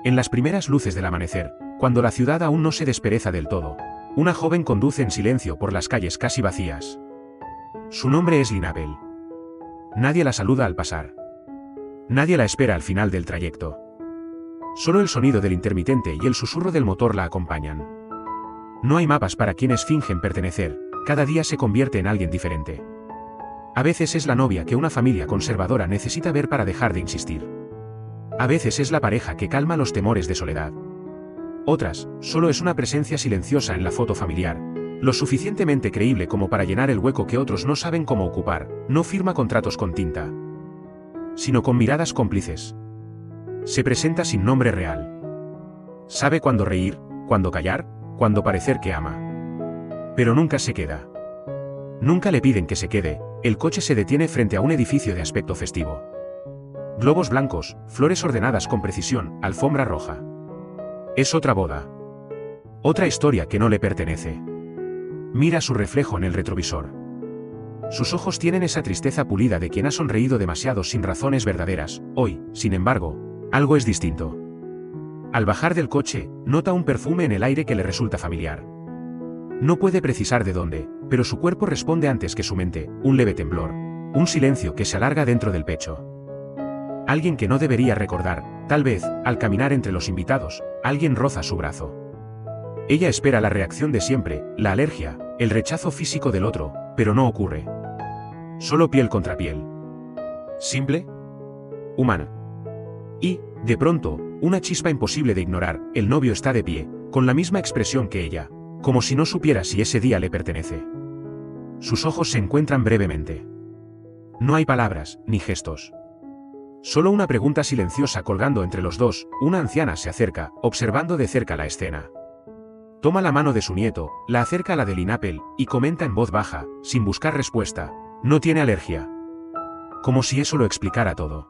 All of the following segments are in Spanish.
En las primeras luces del amanecer, cuando la ciudad aún no se despereza del todo, una joven conduce en silencio por las calles casi vacías. Su nombre es Lynn Appel. Nadie la saluda al pasar. Nadie la espera al final del trayecto. Solo el sonido del intermitente y el susurro del motor la acompañan. No hay mapas para quienes fingen pertenecer, cada día se convierte en alguien diferente. A veces es la novia que una familia conservadora necesita ver para dejar de insistir. A veces es la pareja que calma los temores de soledad. Otras, solo es una presencia silenciosa en la foto familiar, lo suficientemente creíble como para llenar el hueco que otros no saben cómo ocupar. No firma contratos con tinta, sino con miradas cómplices. Se presenta sin nombre real. Sabe cuándo reír, cuándo callar, cuándo parecer que ama. Pero nunca se queda. Nunca le piden que se quede. El coche se detiene frente a un edificio de aspecto festivo. Globos blancos, flores ordenadas con precisión, alfombra roja. Es otra boda. Otra historia que no le pertenece. Mira su reflejo en el retrovisor. Sus ojos tienen esa tristeza pulida de quien ha sonreído demasiado sin razones verdaderas. Hoy, sin embargo, algo es distinto. Al bajar del coche, nota un perfume en el aire que le resulta familiar. No puede precisar de dónde, pero su cuerpo responde antes que su mente, un leve temblor, un silencio que se alarga dentro del pecho. Alguien que no debería recordar, tal vez, al caminar entre los invitados, alguien roza su brazo. Ella espera la reacción de siempre, la alergia, el rechazo físico del otro, pero no ocurre. Solo piel contra piel. Simple, humana. Y, de pronto, una chispa imposible de ignorar, el novio está de pie, con la misma expresión que ella, como si no supiera si ese día le pertenece. Sus ojos se encuentran brevemente. No hay palabras, ni gestos. Solo una pregunta silenciosa colgando entre los dos. Una anciana se acerca, observando de cerca la escena. Toma la mano de su nieto, la acerca a la de Lynn Appel, y comenta en voz baja, sin buscar respuesta: no tiene alergia. Como si eso lo explicara todo.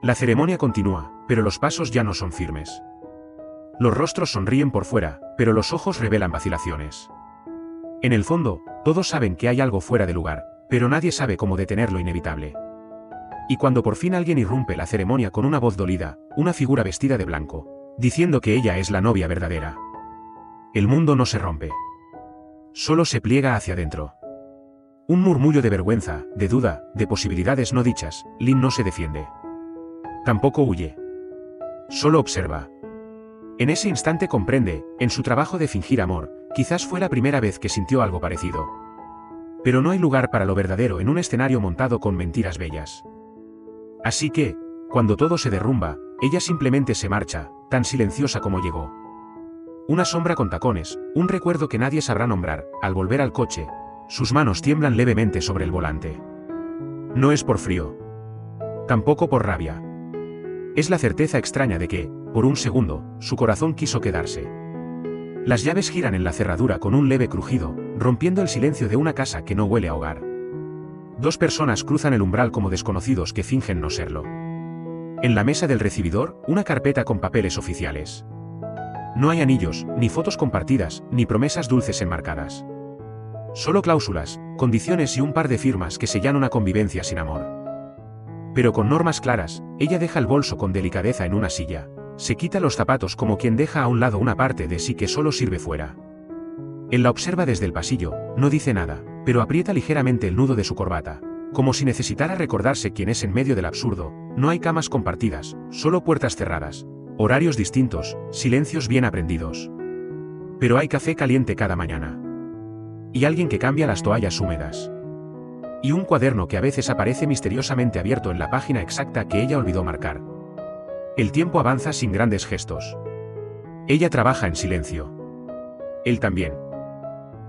La ceremonia continúa, pero los pasos ya no son firmes. Los rostros sonríen por fuera, pero los ojos revelan vacilaciones. En el fondo, todos saben que hay algo fuera de lugar, pero nadie sabe cómo detener lo inevitable. Y cuando por fin alguien irrumpe la ceremonia con una voz dolida, una figura vestida de blanco, diciendo que ella es la novia verdadera. El mundo no se rompe. Solo se pliega hacia adentro. Un murmullo de vergüenza, de duda, de posibilidades no dichas. Lynn no se defiende. Tampoco huye. Solo observa. En ese instante comprende, en su trabajo de fingir amor, quizás fue la primera vez que sintió algo parecido. Pero no hay lugar para lo verdadero en un escenario montado con mentiras bellas. Así que, cuando todo se derrumba, ella simplemente se marcha, tan silenciosa como llegó. Una sombra con tacones, un recuerdo que nadie sabrá nombrar. Al volver al coche, sus manos tiemblan levemente sobre el volante. No es por frío. Tampoco por rabia. Es la certeza extraña de que, por un segundo, su corazón quiso quedarse. Las llaves giran en la cerradura con un leve crujido, rompiendo el silencio de una casa que no huele a hogar. Dos personas cruzan el umbral como desconocidos que fingen no serlo. En la mesa del recibidor, una carpeta con papeles oficiales. No hay anillos, ni fotos compartidas, ni promesas dulces enmarcadas. Solo cláusulas, condiciones y un par de firmas que sellan una convivencia sin amor. Pero con normas claras, ella deja el bolso con delicadeza en una silla. Se quita los zapatos como quien deja a un lado una parte de sí que solo sirve fuera. Él la observa desde el pasillo, no dice nada, pero aprieta ligeramente el nudo de su corbata, como si necesitara recordarse quién es en medio del absurdo. No hay camas compartidas, solo puertas cerradas, horarios distintos, silencios bien aprendidos. Pero hay café caliente cada mañana. Y alguien que cambia las toallas húmedas. Y un cuaderno que a veces aparece misteriosamente abierto en la página exacta que ella olvidó marcar. El tiempo avanza sin grandes gestos. Ella trabaja en silencio. Él también.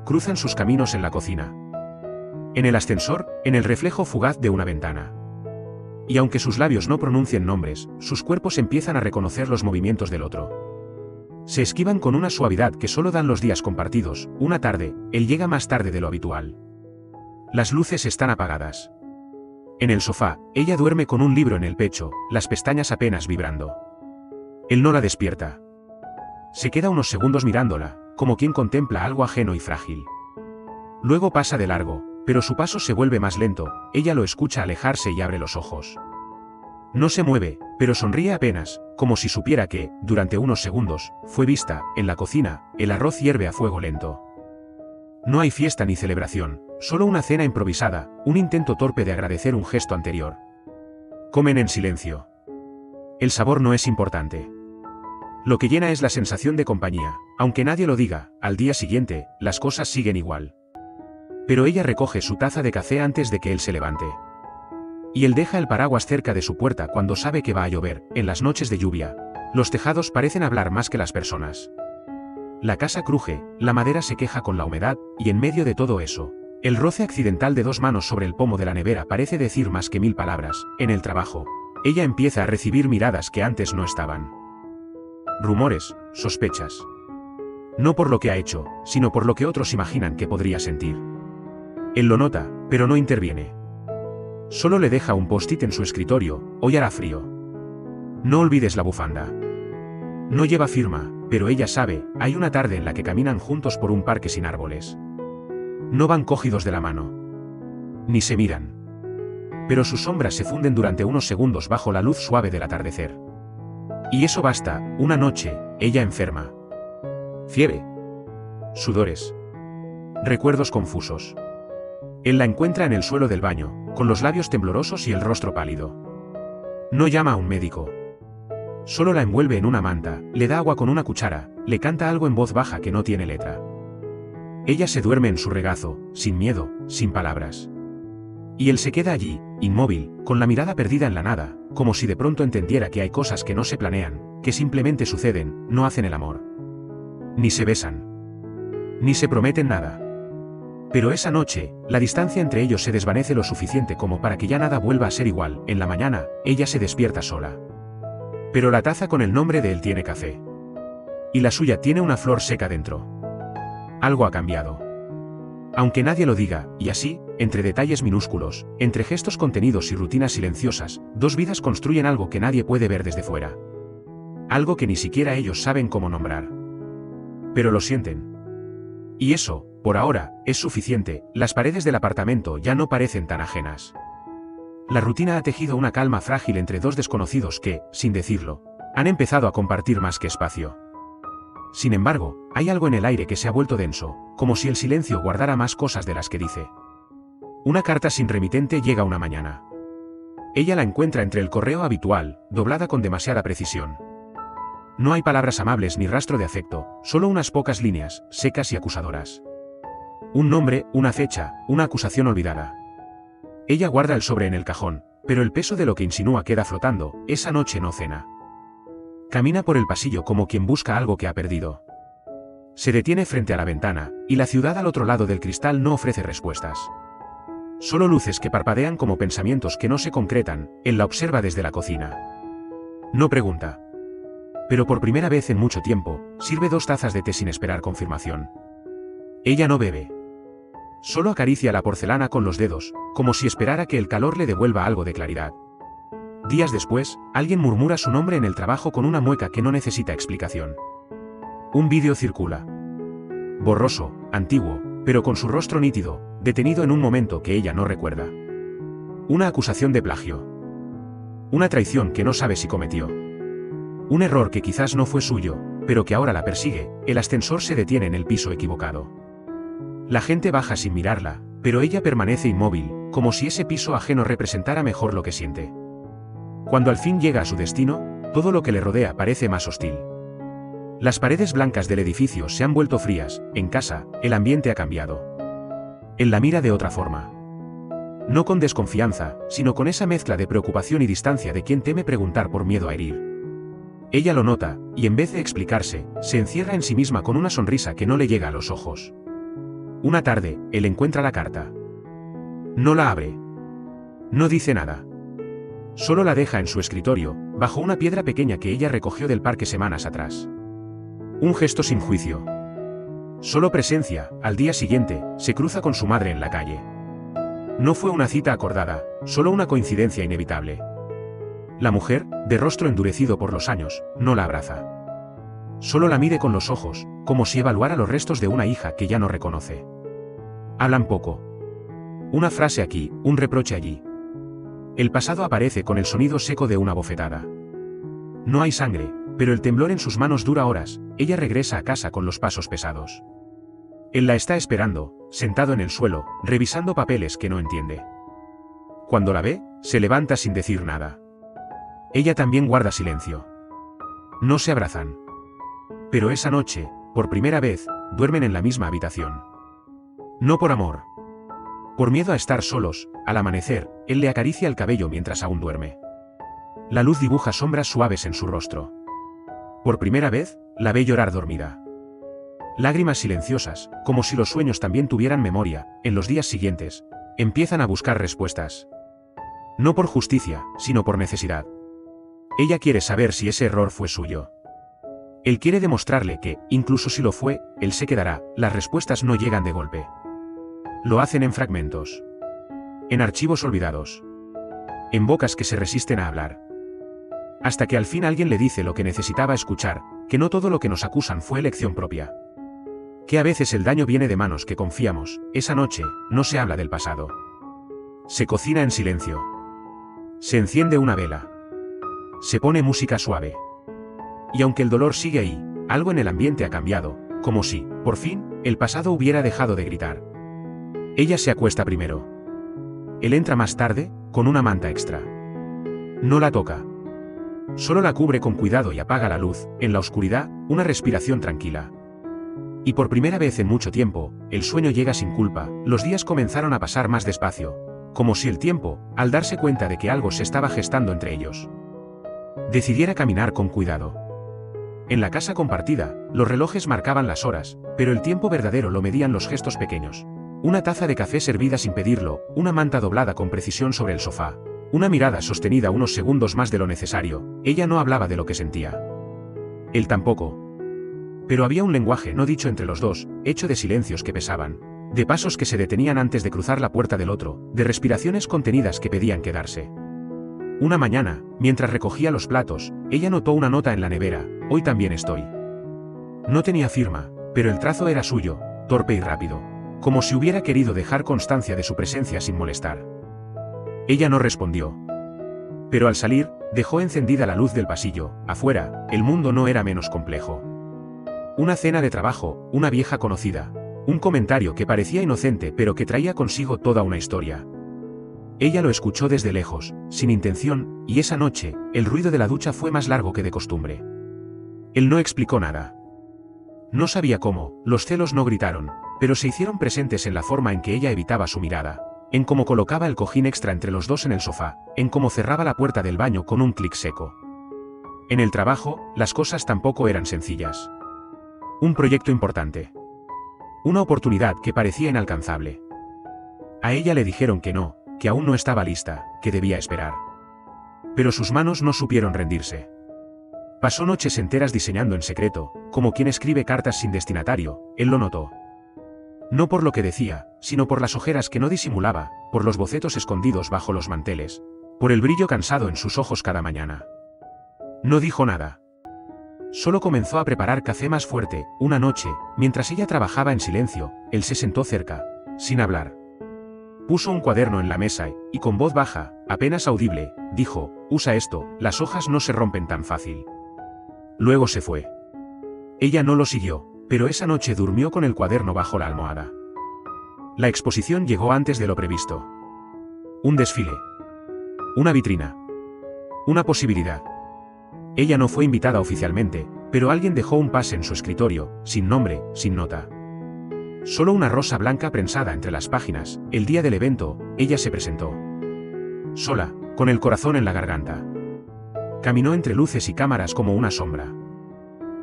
Cruzan sus caminos en la cocina. En el ascensor, en el reflejo fugaz de una ventana. Y aunque sus labios no pronuncien nombres, sus cuerpos empiezan a reconocer los movimientos del otro. Se esquivan con una suavidad que solo dan los días compartidos. Una tarde, él llega más tarde de lo habitual. Las luces están apagadas. En el sofá, ella duerme con un libro en el pecho, las pestañas apenas vibrando. Él no la despierta. Se queda unos segundos mirándola, como quien contempla algo ajeno y frágil. Luego pasa de largo, pero su paso se vuelve más lento. Ella lo escucha alejarse y abre los ojos. No se mueve, pero sonríe apenas, como si supiera que, durante unos segundos, fue vista. En la cocina, el arroz hierve a fuego lento. No hay fiesta ni celebración, solo una cena improvisada, un intento torpe de agradecer un gesto anterior. Comen en silencio. El sabor no es importante. Lo que llena es la sensación de compañía, aunque nadie lo diga. Al día siguiente, las cosas siguen igual. Pero ella recoge su taza de café antes de que él se levante. Y él deja el paraguas cerca de su puerta cuando sabe que va a llover. En las noches de lluvia, los tejados parecen hablar más que las personas. La casa cruje, la madera se queja con la humedad, y en medio de todo eso, el roce accidental de dos manos sobre el pomo de la nevera parece decir más que 1000 palabras. En el trabajo, ella empieza a recibir miradas que antes no estaban. Rumores, sospechas. No por lo que ha hecho, sino por lo que otros imaginan que podría sentir. Él lo nota, pero no interviene. Solo le deja un post-it en su escritorio: hoy hará frío. No olvides la bufanda. No lleva firma, pero ella sabe, hay una tarde en la que caminan juntos por un parque sin árboles. No van cogidos de la mano. Ni se miran. Pero sus sombras se funden durante unos segundos bajo la luz suave del atardecer. Y eso basta. Una noche, ella enferma. Fiebre. Sudores. Recuerdos confusos. Él la encuentra en el suelo del baño, con los labios temblorosos y el rostro pálido. No llama a un médico. Solo la envuelve en una manta, le da agua con una cuchara, le canta algo en voz baja que no tiene letra. Ella se duerme en su regazo, sin miedo, sin palabras. Y él se queda allí, inmóvil, con la mirada perdida en la nada, como si de pronto entendiera que hay cosas que no se planean, que simplemente suceden. No hacen el amor. Ni se besan. Ni se prometen nada. Pero esa noche, la distancia entre ellos se desvanece lo suficiente como para que ya nada vuelva a ser igual. En la mañana, ella se despierta sola. Pero la taza con el nombre de él tiene café. Y la suya tiene una flor seca dentro. Algo ha cambiado. Aunque nadie lo diga, y así, entre detalles minúsculos, entre gestos contenidos y rutinas silenciosas, dos vidas construyen algo que nadie puede ver desde fuera. Algo que ni siquiera ellos saben cómo nombrar. Pero lo sienten. Y eso, por ahora, es suficiente. Las paredes del apartamento ya no parecen tan ajenas. La rutina ha tejido una calma frágil entre dos desconocidos que, sin decirlo, han empezado a compartir más que espacio. Sin embargo, hay algo en el aire que se ha vuelto denso, como si el silencio guardara más cosas de las que dice. Una carta sin remitente llega una mañana. Ella la encuentra entre el correo habitual, doblada con demasiada precisión. No hay palabras amables ni rastro de afecto, solo unas pocas líneas, secas y acusadoras. Un nombre, una fecha, una acusación olvidada. Ella guarda el sobre en el cajón, pero el peso de lo que insinúa queda flotando. Esa noche no cena. Camina por el pasillo como quien busca algo que ha perdido. Se detiene frente a la ventana, y la ciudad al otro lado del cristal no ofrece respuestas. Solo luces que parpadean como pensamientos que no se concretan. Él la observa desde la cocina. No pregunta. Pero por primera vez en mucho tiempo, sirve 2 tazas de té sin esperar confirmación. Ella no bebe. Solo acaricia la porcelana con los dedos, como si esperara que el calor le devuelva algo de claridad. Días después, alguien murmura su nombre en el trabajo con una mueca que no necesita explicación. Un vídeo circula. Borroso, antiguo, pero con su rostro nítido, detenido en un momento que ella no recuerda. Una acusación de plagio. Una traición que no sabe si cometió. Un error que quizás no fue suyo, pero que ahora la persigue. El ascensor se detiene en el piso equivocado. La gente baja sin mirarla, pero ella permanece inmóvil, como si ese piso ajeno representara mejor lo que siente. Cuando al fin llega a su destino, todo lo que le rodea parece más hostil. Las paredes blancas del edificio se han vuelto frías. En casa, el ambiente ha cambiado. Él la mira de otra forma. No con desconfianza, sino con esa mezcla de preocupación y distancia de quien teme preguntar por miedo a herir. Ella lo nota, y en vez de explicarse, se encierra en sí misma con una sonrisa que no le llega a los ojos. Una tarde, él encuentra la carta. No la abre. No dice nada. Solo la deja en su escritorio, bajo una piedra pequeña que ella recogió del parque semanas atrás. Un gesto sin juicio. Solo presencia. Al día siguiente, se cruza con su madre en la calle. No fue una cita acordada, solo una coincidencia inevitable. La mujer, de rostro endurecido por los años, no la abraza. Solo la mide con los ojos, como si evaluara los restos de una hija que ya no reconoce. Hablan poco. Una frase aquí, un reproche allí. El pasado aparece con el sonido seco de una bofetada. No hay sangre, pero el temblor en sus manos dura horas. Ella regresa a casa con los pasos pesados. Él la está esperando, sentado en el suelo, revisando papeles que no entiende. Cuando la ve, se levanta sin decir nada. Ella también guarda silencio. No se abrazan. Pero esa noche, por primera vez, duermen en la misma habitación. No por amor. Por miedo a estar solos, al amanecer, él le acaricia el cabello mientras aún duerme. La luz dibuja sombras suaves en su rostro. Por primera vez, la ve llorar dormida. Lágrimas silenciosas, como si los sueños también tuvieran memoria. En los días siguientes, empiezan a buscar respuestas. No por justicia, sino por necesidad. Ella quiere saber si ese error fue suyo. Él quiere demostrarle que, incluso si lo fue, él se quedará. Las respuestas no llegan de golpe. Lo hacen en fragmentos. En archivos olvidados. En bocas que se resisten a hablar. Hasta que al fin alguien le dice lo que necesitaba escuchar, que no todo lo que nos acusan fue elección propia. Que a veces el daño viene de manos que confiamos. Esa noche, no se habla del pasado. Se cocina en silencio. Se enciende una vela. Se pone música suave. Y aunque el dolor sigue ahí, algo en el ambiente ha cambiado, como si, por fin, el pasado hubiera dejado de gritar. Ella se acuesta primero. Él entra más tarde, con una manta extra. No la toca. Solo la cubre con cuidado y apaga la luz. En la oscuridad, una respiración tranquila. Y por primera vez en mucho tiempo, el sueño llega sin culpa. Los días comenzaron a pasar más despacio, como si el tiempo, al darse cuenta de que algo se estaba gestando entre ellos, decidiera caminar con cuidado. En la casa compartida, los relojes marcaban las horas, pero el tiempo verdadero lo medían los gestos pequeños. Una taza de café servida sin pedirlo, una manta doblada con precisión sobre el sofá, una mirada sostenida unos segundos más de lo necesario. Ella no hablaba de lo que sentía. Él tampoco. Pero había un lenguaje no dicho entre los dos, hecho de silencios que pesaban, de pasos que se detenían antes de cruzar la puerta del otro, de respiraciones contenidas que pedían quedarse. Una mañana, mientras recogía los platos, ella notó una nota en la nevera: hoy también estoy. No tenía firma, pero el trazo era suyo, torpe y rápido, como si hubiera querido dejar constancia de su presencia sin molestar. Ella no respondió. Pero al salir, dejó encendida la luz del pasillo. Afuera, el mundo no era menos complejo. Una cena de trabajo, una vieja conocida, un comentario que parecía inocente pero que traía consigo toda una historia. Ella lo escuchó desde lejos, sin intención, y esa noche, el ruido de la ducha fue más largo que de costumbre. Él no explicó nada. No sabía cómo, los celos no gritaron, pero se hicieron presentes en la forma en que ella evitaba su mirada, en cómo colocaba el cojín extra entre los dos en el sofá, en cómo cerraba la puerta del baño con un clic seco. En el trabajo, las cosas tampoco eran sencillas. Un proyecto importante. Una oportunidad que parecía inalcanzable. A ella le dijeron que no, que aún no estaba lista, que debía esperar. Pero sus manos no supieron rendirse. Pasó noches enteras diseñando en secreto, como quien escribe cartas sin destinatario. Él lo notó. No por lo que decía, sino por las ojeras que no disimulaba, por los bocetos escondidos bajo los manteles, por el brillo cansado en sus ojos cada mañana. No dijo nada. Solo comenzó a preparar café más fuerte. Una noche, mientras ella trabajaba en silencio, él se sentó cerca, sin hablar. Puso un cuaderno en la mesa y con voz baja, apenas audible, dijo: usa esto, las hojas no se rompen tan fácil. Luego se fue. Ella no lo siguió, pero esa noche durmió con el cuaderno bajo la almohada. La exposición llegó antes de lo previsto. Un desfile. Una vitrina. Una posibilidad. Ella no fue invitada oficialmente, pero alguien dejó un pase en su escritorio, sin nombre, sin nota. Solo una rosa blanca prensada entre las páginas. El día del evento, ella se presentó. Sola, con el corazón en la garganta. Caminó entre luces y cámaras como una sombra.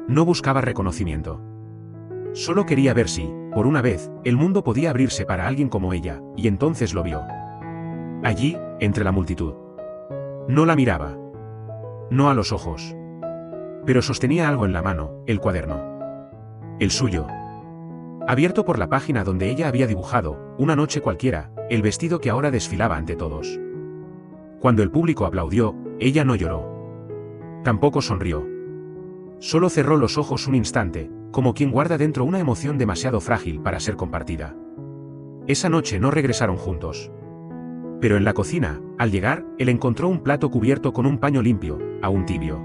No buscaba reconocimiento. Solo quería ver si, por una vez, el mundo podía abrirse para alguien como ella, y entonces lo vio. Allí, entre la multitud. No la miraba. No a los ojos. Pero sostenía algo en la mano, el cuaderno. El suyo. Abierto por la página donde ella había dibujado, una noche cualquiera, el vestido que ahora desfilaba ante todos. Cuando el público aplaudió, ella no lloró. Tampoco sonrió. Solo cerró los ojos un instante, como quien guarda dentro una emoción demasiado frágil para ser compartida. Esa noche no regresaron juntos. Pero en la cocina, al llegar, él encontró un plato cubierto con un paño limpio, aún tibio.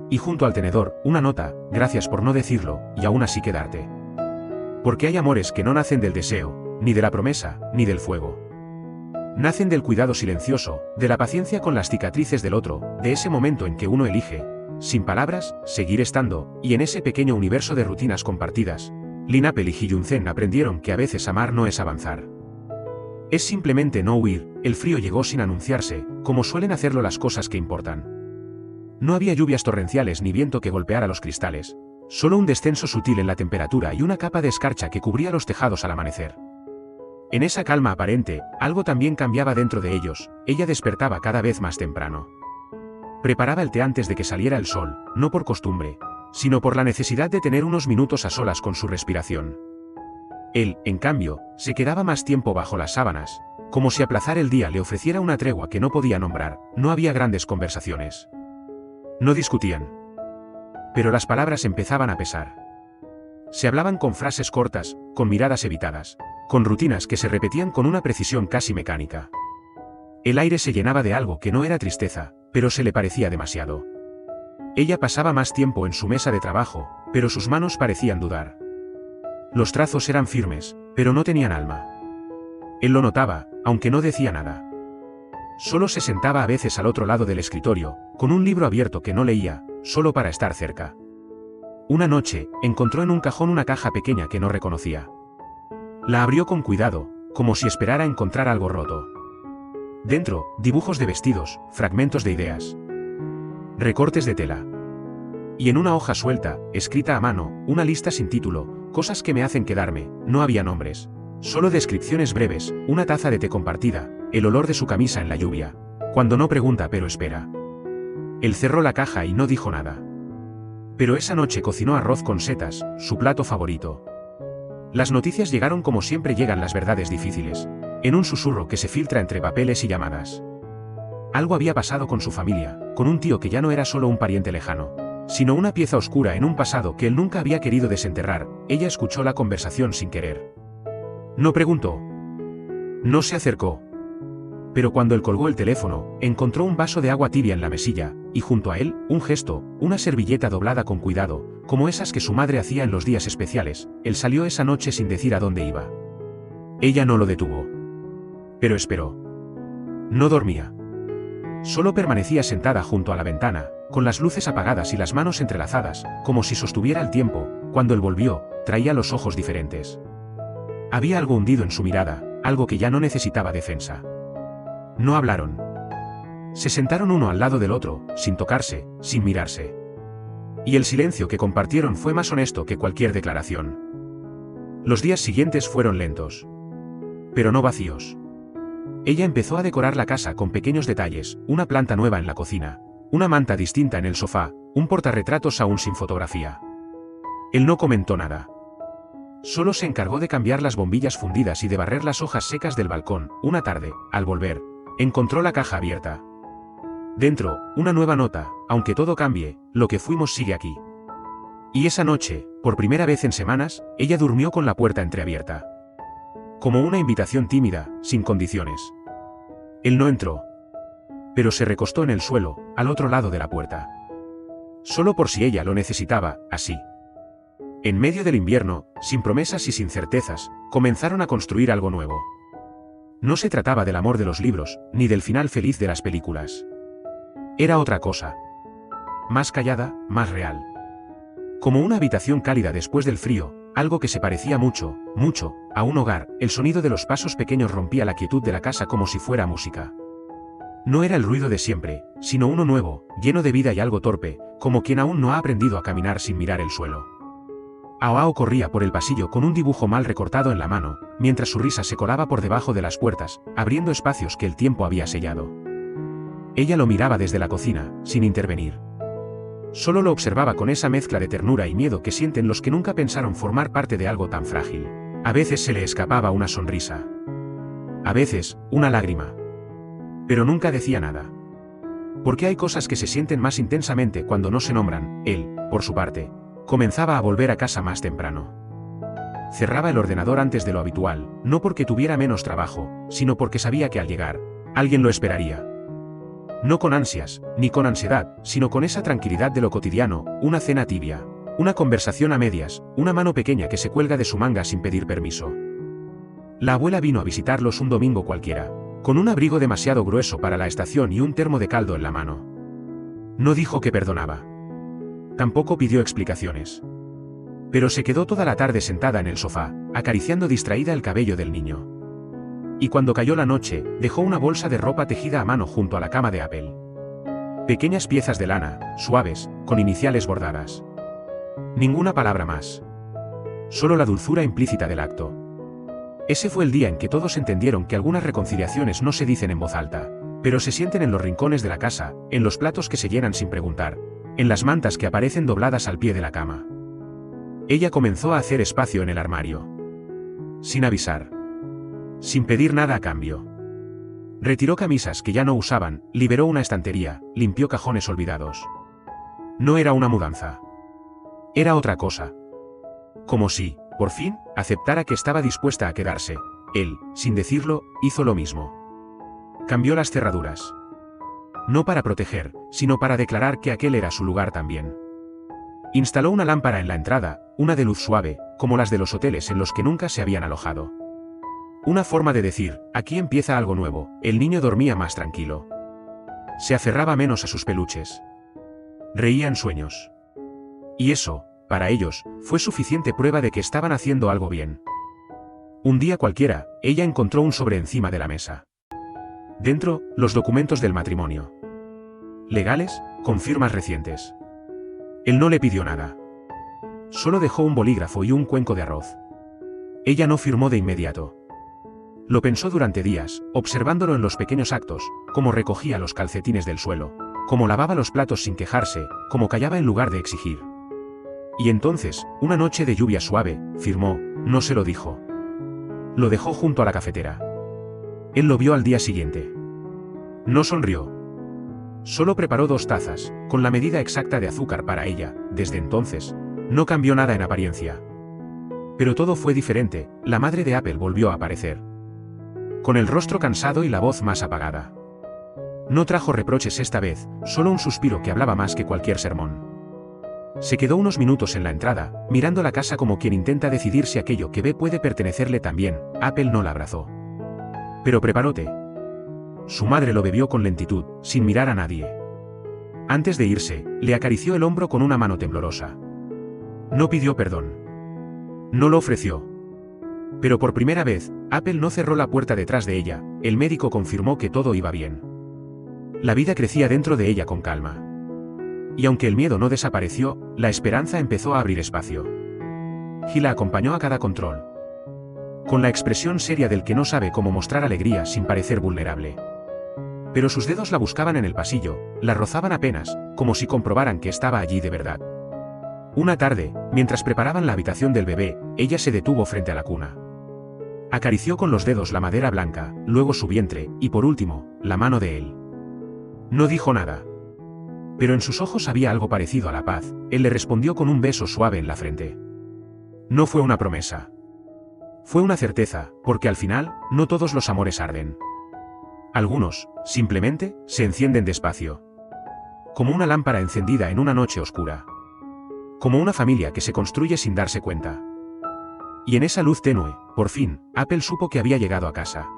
Y junto al tenedor, una nota: gracias por no decirlo, y aún así quedarte. Porque hay amores que no nacen del deseo, ni de la promesa, ni del fuego. Nacen del cuidado silencioso, de la paciencia con las cicatrices del otro, de ese momento en que uno elige, sin palabras, seguir estando, y en ese pequeño universo de rutinas compartidas, Lin Apple y Ji Yun-zen aprendieron que a veces amar no es avanzar. Es simplemente no huir. El frío llegó sin anunciarse, como suelen hacerlo las cosas que importan. No había lluvias torrenciales ni viento que golpeara los cristales, solo un descenso sutil en la temperatura y una capa de escarcha que cubría los tejados al amanecer. En esa calma aparente, algo también cambiaba dentro de ellos. Ella despertaba cada vez más temprano. Preparaba el té antes de que saliera el sol, no por costumbre, sino por la necesidad de tener unos minutos a solas con su respiración. Él, en cambio, se quedaba más tiempo bajo las sábanas, como si aplazar el día le ofreciera una tregua que no podía nombrar. No había grandes conversaciones. No discutían. Pero las palabras empezaban a pesar. Se hablaban con frases cortas, con miradas evitadas, con rutinas que se repetían con una precisión casi mecánica. El aire se llenaba de algo que no era tristeza, pero se le parecía demasiado. Ella pasaba más tiempo en su mesa de trabajo, pero sus manos parecían dudar. Los trazos eran firmes, pero no tenían alma. Él lo notaba, aunque no decía nada. Solo se sentaba a veces al otro lado del escritorio, con un libro abierto que no leía, solo para estar cerca. Una noche, encontró en un cajón una caja pequeña que no reconocía. La abrió con cuidado, como si esperara encontrar algo roto. Dentro, dibujos de vestidos, fragmentos de ideas, recortes de tela. Y en una hoja suelta, escrita a mano, una lista sin título: cosas que me hacen quedarme. No había nombres, solo descripciones breves: una taza de té compartida, el olor de su camisa en la lluvia, cuando no pregunta pero espera. Él cerró la caja y no dijo nada. Pero esa noche cocinó arroz con setas, su plato favorito. Las noticias llegaron como siempre llegan las verdades difíciles, en un susurro que se filtra entre papeles y llamadas. Algo había pasado con su familia, con un tío que ya no era solo un pariente lejano, sino una pieza oscura en un pasado que él nunca había querido desenterrar. Ella escuchó la conversación sin querer. No preguntó. No se acercó. Pero cuando él colgó el teléfono, encontró un vaso de agua tibia en la mesilla, y junto a él, un gesto, una servilleta doblada con cuidado, como esas que su madre hacía en los días especiales. Él salió esa noche sin decir a dónde iba. Ella no lo detuvo. Pero esperó. No dormía. Solo permanecía sentada junto a la ventana, con las luces apagadas y las manos entrelazadas, como si sostuviera el tiempo. Cuando él volvió, traía los ojos diferentes. Había algo hundido en su mirada, algo que ya no necesitaba defensa. No hablaron. Se sentaron uno al lado del otro, sin tocarse, sin mirarse. Y el silencio que compartieron fue más honesto que cualquier declaración. Los días siguientes fueron lentos, pero no vacíos. Ella empezó a decorar la casa con pequeños detalles: una planta nueva en la cocina, una manta distinta en el sofá, un portarretratos aún sin fotografía. Él no comentó nada. Solo se encargó de cambiar las bombillas fundidas y de barrer las hojas secas del balcón. Una tarde, al volver, encontró la caja abierta. Dentro, una nueva nota: aunque todo cambie, lo que fuimos sigue aquí. Y esa noche, por primera vez en semanas, ella durmió con la puerta entreabierta. Como una invitación tímida, sin condiciones. Él no entró. Pero se recostó en el suelo, al otro lado de la puerta. Solo por si ella lo necesitaba, así. En medio del invierno, sin promesas y sin certezas, comenzaron a construir algo nuevo. No se trataba del amor de los libros, ni del final feliz de las películas. Era otra cosa. Más callada, más real. Como una habitación cálida después del frío, algo que se parecía mucho, mucho, a un hogar. El sonido de los pasos pequeños rompía la quietud de la casa como si fuera música. No era el ruido de siempre, sino uno nuevo, lleno de vida y algo torpe, como quien aún no ha aprendido a caminar sin mirar el suelo. Ao corría por el pasillo con un dibujo mal recortado en la mano, mientras su risa se colaba por debajo de las puertas, abriendo espacios que el tiempo había sellado. Ella lo miraba desde la cocina, sin intervenir. Solo lo observaba con esa mezcla de ternura y miedo que sienten los que nunca pensaron formar parte de algo tan frágil. A veces se le escapaba una sonrisa. A veces, una lágrima. Pero nunca decía nada. Porque hay cosas que se sienten más intensamente cuando no se nombran. Él, por su parte, comenzaba a volver a casa más temprano. cerraba el ordenador antes de lo habitual, no porque tuviera menos trabajo, sino porque sabía que al llegar, alguien lo esperaría. No con ansias, ni con ansiedad, sino con esa tranquilidad de lo cotidiano, una cena tibia, una conversación a medias, una mano pequeña que se cuelga de su manga sin pedir permiso. La abuela vino a visitarlos un domingo cualquiera, con un abrigo demasiado grueso para la estación y un termo de caldo en la mano. No dijo que perdonaba. Tampoco pidió explicaciones. Pero se quedó toda la tarde sentada en el sofá, acariciando distraída el cabello del niño. Y cuando cayó la noche, dejó una bolsa de ropa tejida a mano junto a la cama de Apple. Pequeñas piezas de lana, suaves, con iniciales bordadas. Ninguna palabra más. Solo la dulzura implícita del acto. Ese fue el día en que todos entendieron que algunas reconciliaciones no se dicen en voz alta, pero se sienten en los rincones de la casa, en los platos que se llenan sin preguntar, en las mantas que aparecen dobladas al pie de la cama. Ella comenzó a hacer espacio en el armario. Sin avisar. Sin pedir nada a cambio. Retiró camisas que ya no usaban, liberó una estantería, limpió cajones olvidados. No era una mudanza. Era otra cosa. Como si, por fin, aceptara que estaba dispuesta a quedarse. Él, sin decirlo, hizo lo mismo. Cambió las cerraduras. No para proteger, sino para declarar que aquel era su lugar también. Instaló una lámpara en la entrada, una de luz suave, como las de los hoteles en los que nunca se habían alojado. Una forma de decir, aquí empieza algo nuevo. El niño dormía más tranquilo. Se aferraba menos a sus peluches. Reía en sueños. Y eso, para ellos, fue suficiente prueba de que estaban haciendo algo bien. Un día cualquiera, ella encontró un sobre encima de la mesa. Dentro, los documentos del matrimonio. Legales, con firmas recientes. Él no le pidió nada. Solo dejó un bolígrafo y un cuenco de arroz. Ella no firmó de inmediato. Lo pensó durante días, observándolo en los pequeños actos, cómo recogía los calcetines del suelo, cómo lavaba los platos sin quejarse, cómo callaba en lugar de exigir. Y entonces, una noche de lluvia suave, firmó, no se lo dijo. Lo dejó junto a la cafetera. Él lo vio al día siguiente. No sonrió. Solo preparó 2 tazas, con la medida exacta de azúcar para ella. Desde entonces, no cambió nada en apariencia. Pero todo fue diferente. La madre de Apple volvió a aparecer. Con el rostro cansado y la voz más apagada. No trajo reproches esta vez, solo un suspiro que hablaba más que cualquier sermón. Se quedó unos minutos en la entrada, mirando la casa como quien intenta decidir si aquello que ve puede pertenecerle también. Apple no la abrazó. Pero preparó té. Su madre lo bebió con lentitud, sin mirar a nadie. Antes de irse, le acarició el hombro con una mano temblorosa. No pidió perdón. No lo ofreció. Pero por primera vez, Apple no cerró la puerta detrás de ella. El médico confirmó que todo iba bien. La vida crecía dentro de ella con calma. Y aunque el miedo no desapareció, la esperanza empezó a abrir espacio. Gil la acompañó a cada control. Con la expresión seria del que no sabe cómo mostrar alegría sin parecer vulnerable. Pero sus dedos la buscaban en el pasillo, la rozaban apenas, como si comprobaran que estaba allí de verdad. Una tarde, mientras preparaban la habitación del bebé, ella se detuvo frente a la cuna. Acarició con los dedos la madera blanca, luego su vientre, y por último, la mano de él. No dijo nada. Pero en sus ojos había algo parecido a la paz. Él le respondió con un beso suave en la frente. No fue una promesa. Fue una certeza, porque al final, no todos los amores arden. Algunos, simplemente, se encienden despacio. Como una lámpara encendida en una noche oscura. Como una familia que se construye sin darse cuenta. Y en esa luz tenue, por fin, Apple supo que había llegado a casa.